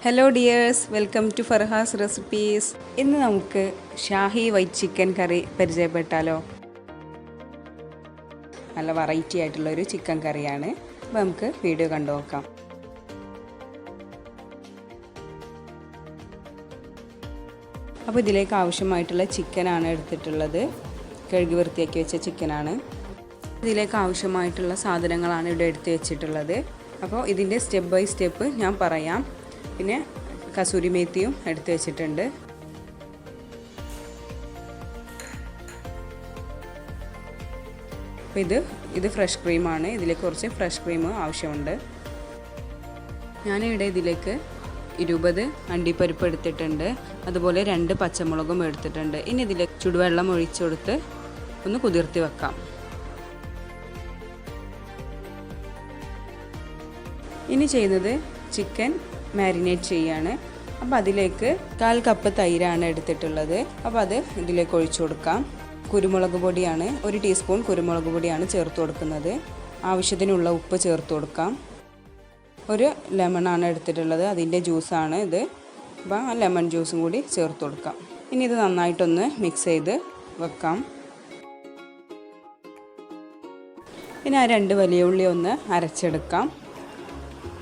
Hello dears, welcome to Farha's recipes. ഇന്ന് നമുക്ക് Shahi white chicken കറി പരിചയപ്പെട്ടാലോ. നല്ല വെറൈറ്റി ആയിട്ടുള്ള ഒരു ചിക്കൻ കറിയാണ്. അപ്പോൾ നമുക്ക് വീഡിയോ കണ്ടു നോക്കാം. അപ്പോൾ ഇതിലേക്ക് ആവശ്യമായിട്ടുള്ള ചിക്കനാണ് എടുത്തിട്ടുള്ളത്. കഴുകി വൃത്തിയാക്കി വെച്ച ചിക്കനാണ്. ഇതിലേക്ക് ആവശ്യമായിട്ടുള്ള സാധനങ്ങളാണ് ഇവിടെ എടുത്ത് വെച്ചിട്ടുള്ളത്. അപ്പോൾ ഇതിൻ്റെ സ്റ്റെപ്പ് ബൈ സ്റ്റെപ്പ് ഞാൻ പറയാം. പിന്നെ കസൂരി മേത്തിയും എടുത്ത് വെച്ചിട്ടുണ്ട്. അപ്പോൾ ഇത് ഫ്രഷ് ക്രീമാണ്. ഇതിലേക്ക് കുറച്ച് ഫ്രഷ് ക്രീം ആവശ്യമുണ്ട്. ഞാനിവിടെ ഇതിലേക്ക് 20 അണ്ടിപ്പരിപ്പ് എടുത്തിട്ടുണ്ട്. അതുപോലെ 2 പച്ചമുളകും എടുത്തിട്ടുണ്ട്. ഇനി ഇതിലേക്ക് ചുടുവെള്ളം ഒഴിച്ചു കൊടുത്ത് ഒന്ന് കുതിർത്തി വെക്കാം. ഇനി ചെയ്യുന്നത് ചിക്കൻ മാരിനേറ്റ് ചെയ്യാണ്. അപ്പോൾ അതിലേക്ക് 1/4 കപ്പ് തൈരാണ് എടുത്തിട്ടുള്ളത്. അപ്പോൾ അത് ഇതിലേക്ക് ഒഴിച്ചു കൊടുക്കാം. കുരുമുളക് പൊടിയാണ്, 1 ടീസ്പൂൺ കുരുമുളക് പൊടിയാണ് ചേർത്ത് കൊടുക്കുന്നത്. ആവശ്യത്തിനുള്ള ഉപ്പ് ചേർത്ത് കൊടുക്കാം. ഒരു ലെമണാണ് എടുത്തിട്ടുള്ളത്, അതിൻ്റെ ജ്യൂസാണ് ഇത്. അപ്പോൾ ആ ലെമൺ ജ്യൂസും കൂടി ചേർത്ത് കൊടുക്കാം. ഇനി ഇത് നന്നായിട്ടൊന്ന് മിക്സ് ചെയ്ത് വെക്കാം. പിന്നെ ആ 2 വലിയ ഉള്ളി ഒന്ന് അരച്ചെടുക്കാം.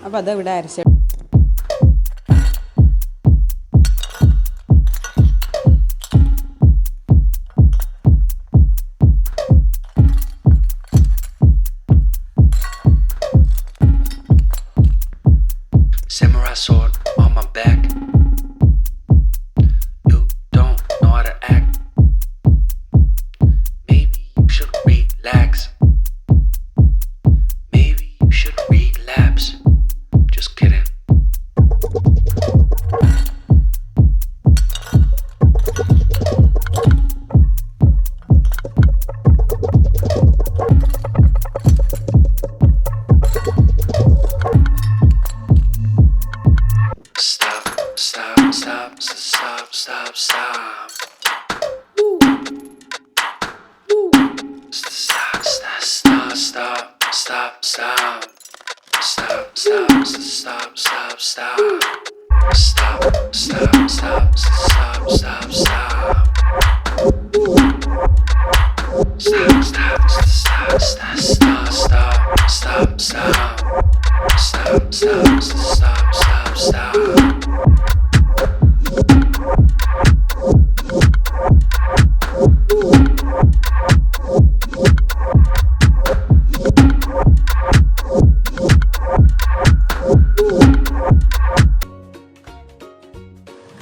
അപ്പോൾ അതിവിടെ അരച്ചെടുക്കാം. Samurai sword on my back. You don't know how to act. Maybe you should relax. Maybe you should relapse. Just kidding.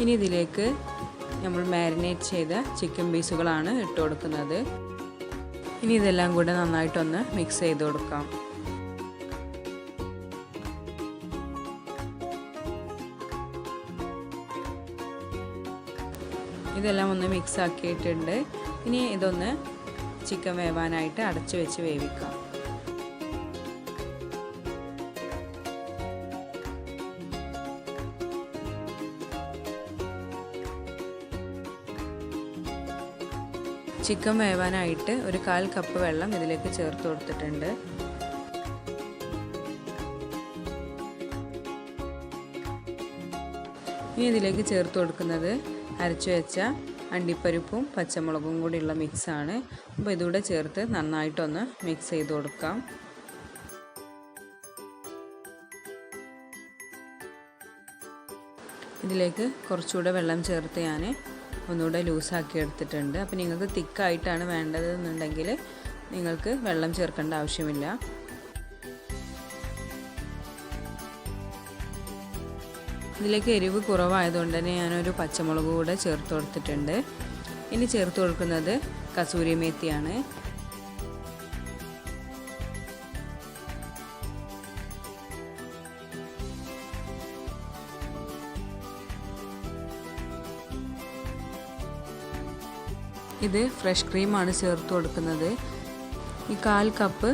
ഇനി ഇതിലേക്ക് നമ്മൾ മാരിനേറ്റ് ചെയ്ത ചിക്കൻ പീസുകളാണ് ഇട്ട് കൊടുക്കുന്നത്. ഇനി ഇതെല്ലാം കൂടെ നന്നായിട്ടൊന്ന് മിക്സ് ചെയ്ത് കൊടുക്കാം. ഇതെല്ലാം ഒന്ന് മിക്സ് ആക്കിയിട്ടുണ്ട്. ഇനി ഇതൊന്ന് ചിക്കൻ വേവാനായിട്ട് അടച്ചു വെച്ച് വേവിക്കാം. ചിക്കൻ വേവാനായിട്ട് ഒരു 1/4 കപ്പ് വെള്ളം ഇതിലേക്ക് ചേർത്ത് കൊടുത്തിട്ടുണ്ട്. ഇനി ഇതിലേക്ക് ചേർത്ത് കൊടുക്കുന്നത് അരച്ചു വെച്ച അണ്ടിപ്പരിപ്പും പച്ചമുളകും കൂടിയുള്ള മിക്സാണ്. അപ്പോൾ ഇതുകൂടെ ചേർത്ത് നന്നായിട്ടൊന്ന് മിക്സ് ചെയ്ത് കൊടുക്കാം. ഇതിലേക്ക് കുറച്ചുകൂടെ വെള്ളം ചേർത്ത് ഞാൻ ഒന്നുകൂടെ ലൂസാക്കി എടുത്തിട്ടുണ്ട്. അപ്പോൾ നിങ്ങൾക്ക് തിക്കായിട്ടാണ് വേണ്ടതെന്നുണ്ടെങ്കിൽ നിങ്ങൾക്ക് വെള്ളം ചേർക്കേണ്ട ആവശ്യമില്ല. ഇതിലേക്ക് എരിവ് കുറവായതുകൊണ്ട് തന്നെ ഞാനൊരു പച്ചമുളക് കൂടെ ചേർത്ത് കൊടുത്തിട്ടുണ്ട്. ഇനി ചേർത്ത് കൊടുക്കുന്നത് കസൂരി മേത്തിയാണ്. ഇത് ഫ്രഷ് ക്രീമാണ് ചേർത്ത് കൊടുക്കുന്നത്. ഈ 1/4 കപ്പ്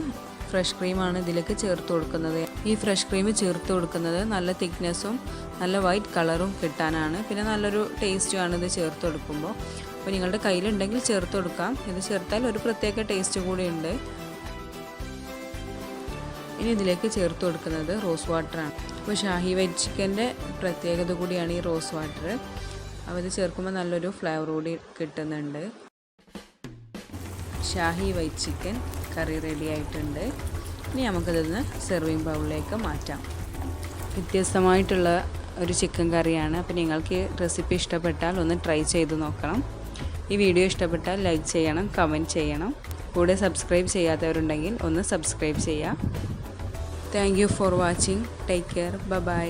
ഫ്രഷ് ക്രീമാണ് ഇതിലേക്ക് ചേർത്ത് കൊടുക്കുന്നത്. ഈ ഫ്രഷ് ക്രീം ചേർത്ത് കൊടുക്കുന്നത് നല്ല തിക്നെസ്സും നല്ല വൈറ്റ് കളറും കിട്ടാനാണ്. പിന്നെ നല്ലൊരു ടേസ്റ്റുമാണ് ഇത് ചേർത്ത് കൊടുക്കുമ്പോൾ. അപ്പോൾ നിങ്ങളുടെ കയ്യിലുണ്ടെങ്കിൽ ചേർത്ത് കൊടുക്കാം. ഇത് ചേർത്താൽ ഒരു പ്രത്യേക ടേസ്റ്റ് കൂടി ഉണ്ട്. ഇനി ഇതിലേക്ക് ചേർത്ത് കൊടുക്കുന്നത് റോസ് വാട്ടറാണ്. അപ്പോൾ ഷാഹി വൈറ്റ് ചിക്കൻ്റെ പ്രത്യേകത കൂടിയാണ് ഈ റോസ് വാട്ടർ. അപ്പോൾ ഇത് ചേർക്കുമ്പോൾ നല്ലൊരു ഫ്ലേവർ കൂടി കിട്ടുന്നുണ്ട്. ഷാഹി വൈറ്റ് ചിക്കൻ കറി റെഡി ആയിട്ടുണ്ട്. ഇനി നമുക്കിതൊന്ന് സെർവിങ് ബൗളിലേക്ക് മാറ്റാം. വ്യത്യസ്തമായിട്ടുള്ള ഒരു ചിക്കൻ കറിയാണ്. അപ്പോൾ നിങ്ങൾക്ക് റെസിപ്പി ഇഷ്ടപ്പെട്ടാൽ ഒന്ന് ട്രൈ ചെയ്ത് നോക്കണം. ഈ വീഡിയോ ഇഷ്ടപ്പെട്ടാൽ ലൈക്ക് ചെയ്യണം, കമൻറ്റ് ചെയ്യണം. കൂടെ സബ്സ്ക്രൈബ് ചെയ്യാത്തവരുണ്ടെങ്കിൽ ഒന്ന് സബ്സ്ക്രൈബ് ചെയ്യുക. Thank you for watching. Take care. By.